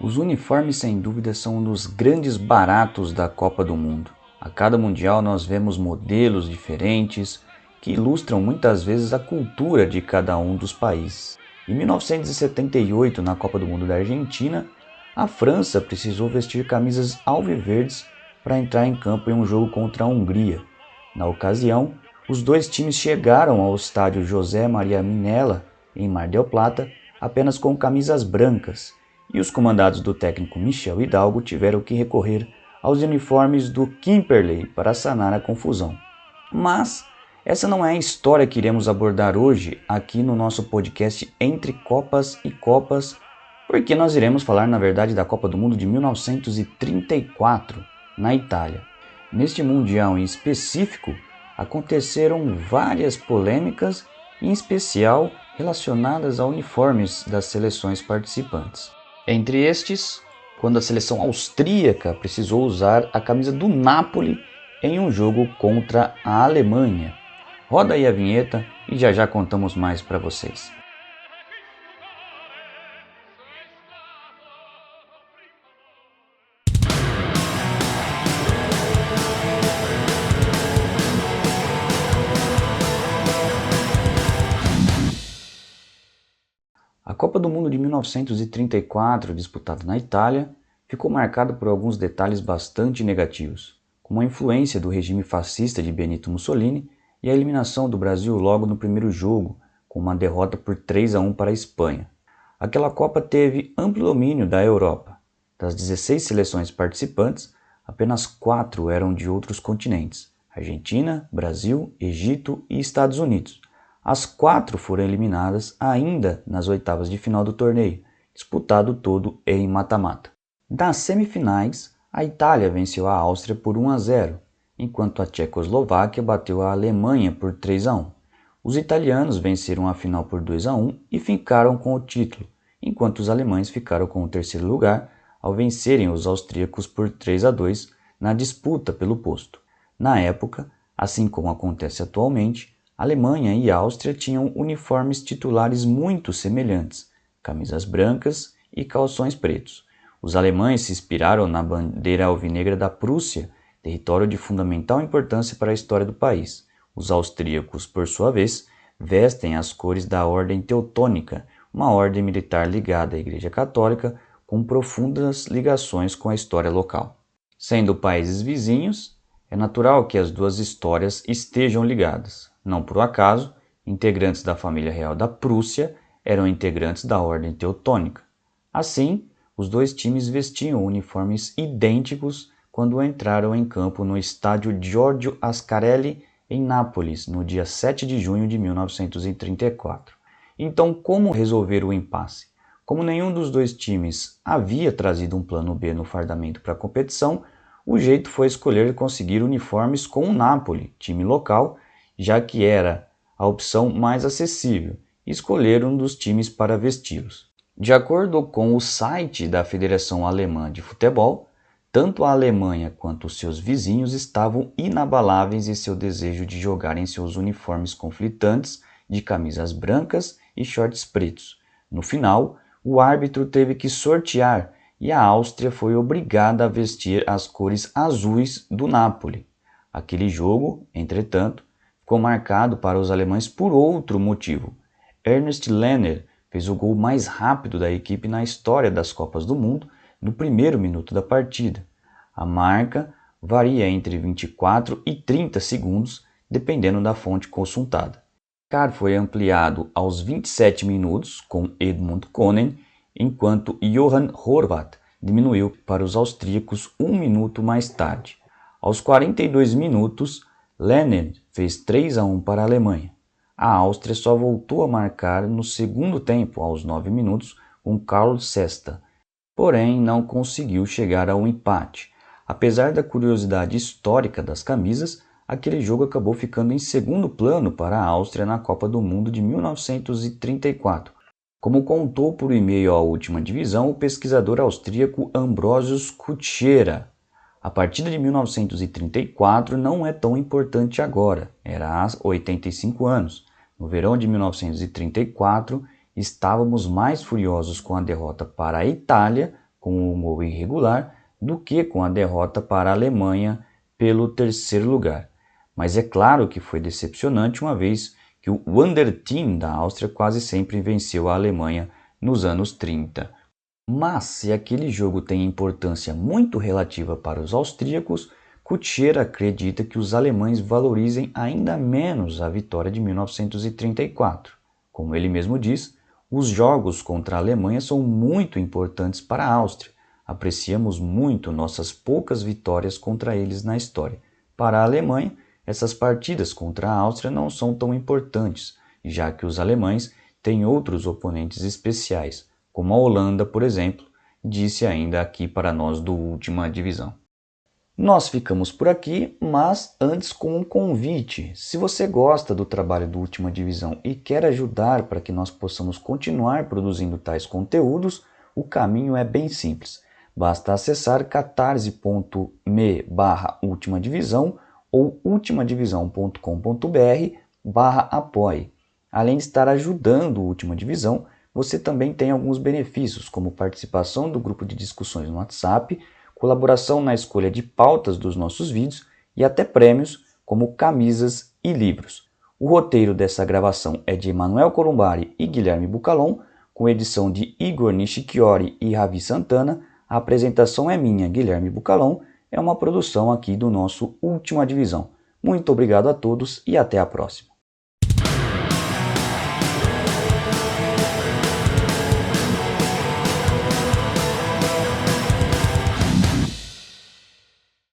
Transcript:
Os uniformes, sem dúvida, são um dos grandes baratos da Copa do Mundo. A cada Mundial nós vemos modelos diferentes que ilustram muitas vezes a cultura de cada um dos países. Em 1978, na Copa do Mundo da Argentina, a França precisou vestir camisas alviverdes para entrar em campo em um jogo contra a Hungria. Na ocasião, os dois times chegaram ao estádio José Maria Minella, em Mar del Plata, apenas com camisas brancas, e os comandados do técnico Michel Hidalgo tiveram que recorrer aos uniformes do Kimperley para sanar a confusão. Mas essa não é a história que iremos abordar hoje aqui no nosso podcast Entre Copas e Copas, porque nós iremos falar, na verdade, da Copa do Mundo de 1934, na Itália. Neste Mundial em específico, aconteceram várias polêmicas, em especial relacionadas a uniformes das seleções participantes. Entre estes, quando a seleção austríaca precisou usar a camisa do Napoli em um jogo contra a Alemanha. Roda aí a vinheta e já contamos mais para vocês. A Copa do Mundo de 1934, disputada na Itália, ficou marcada por alguns detalhes bastante negativos, como a influência do regime fascista de Benito Mussolini e a eliminação do Brasil logo no primeiro jogo, com uma derrota por 3-1 para a Espanha. Aquela Copa teve amplo domínio da Europa. Das 16 seleções participantes, apenas 4 eram de outros continentes: Argentina, Brasil, Egito e Estados Unidos. As 4 foram eliminadas ainda nas oitavas de final do torneio, disputado todo em mata-mata. Nas semifinais, a Itália venceu a Áustria por 1-0, enquanto a Tchecoslováquia bateu a Alemanha por 3-1. Os italianos venceram a final por 2-1 e ficaram com o título, enquanto os alemães ficaram com o terceiro lugar ao vencerem os austríacos por 3-2 na disputa pelo posto. Na época, assim como acontece atualmente, Alemanha e Áustria tinham uniformes titulares muito semelhantes, camisas brancas e calções pretos. Os alemães se inspiraram na bandeira alvinegra da Prússia, território de fundamental importância para a história do país. Os austríacos, por sua vez, vestem as cores da Ordem Teutônica, uma ordem militar ligada à Igreja Católica, com profundas ligações com a história local. Sendo países vizinhos, é natural que as duas histórias estejam ligadas. Não por acaso, integrantes da família real da Prússia eram integrantes da Ordem Teutônica. Assim, os dois times vestiam uniformes idênticos quando entraram em campo no estádio Giorgio Ascarelli, em Nápoles, no dia 7 de junho de 1934. Então, como resolver o impasse? Como nenhum dos dois times havia trazido um plano B no fardamento para a competição, o jeito foi escolher conseguir uniformes com o Napoli, time local, já que era a opção mais acessível, e escolher um dos times para vesti-los. De acordo com o site da Federação Alemã de Futebol, tanto a Alemanha quanto os seus vizinhos estavam inabaláveis em seu desejo de jogar em seus uniformes conflitantes de camisas brancas e shorts pretos. No final, o árbitro teve que sortear e a Áustria foi obrigada a vestir as cores azuis do Napoli. Aquele jogo, entretanto, ficou marcado para os alemães por outro motivo. Ernst Lehner fez o gol mais rápido da equipe na história das Copas do Mundo no primeiro minuto da partida. A marca varia entre 24 e 30 segundos, dependendo da fonte consultada. O placar foi ampliado aos 27 minutos com Edmund Konen, enquanto Johann Horvath diminuiu para os austríacos 1 minuto mais tarde. Aos 42 minutos, Lehner fez 3-1 para a Alemanha. A Áustria só voltou a marcar no segundo tempo, aos 9 minutos, com Karl Sesta, porém não conseguiu chegar ao empate. Apesar da curiosidade histórica das camisas, aquele jogo acabou ficando em segundo plano para a Áustria na Copa do Mundo de 1934, como contou por e-mail à última divisão o pesquisador austríaco Ambrosius Kutschera. A partida de 1934 não é tão importante agora, era há 85 anos. No verão de 1934, estávamos mais furiosos com a derrota para a Itália com um gol irregular do que com a derrota para a Alemanha pelo terceiro lugar. Mas é claro que foi decepcionante, uma vez que o Wonder Team da Áustria quase sempre venceu a Alemanha nos anos 30. Mas se aquele jogo tem importância muito relativa para os austríacos, Kutcher acredita que os alemães valorizem ainda menos a vitória de 1934. Como ele mesmo diz, os jogos contra a Alemanha são muito importantes para a Áustria. Apreciamos muito nossas poucas vitórias contra eles na história. Para a Alemanha, essas partidas contra a Áustria não são tão importantes, já que os alemães têm outros oponentes especiais, como a Holanda, por exemplo, disse ainda aqui para nós do Última Divisão. Nós ficamos por aqui, mas antes com um convite. Se você gosta do trabalho do Última Divisão e quer ajudar para que nós possamos continuar produzindo tais conteúdos, o caminho é bem simples. Basta acessar catarse.me/ultimadivisão ou ultimadivisão.com.br/apoie. Além de estar ajudando o Última Divisão, você também tem alguns benefícios, como participação do grupo de discussões no WhatsApp, colaboração na escolha de pautas dos nossos vídeos e até prêmios como camisas e livros. O roteiro dessa gravação é de Emanuel Corumbari e Guilherme Bucalon, com edição de Igor Nishikiori e Ravi Santana. A apresentação é minha, Guilherme Bucalon, é uma produção aqui do nosso Última Divisão. Muito obrigado a todos e até a próxima.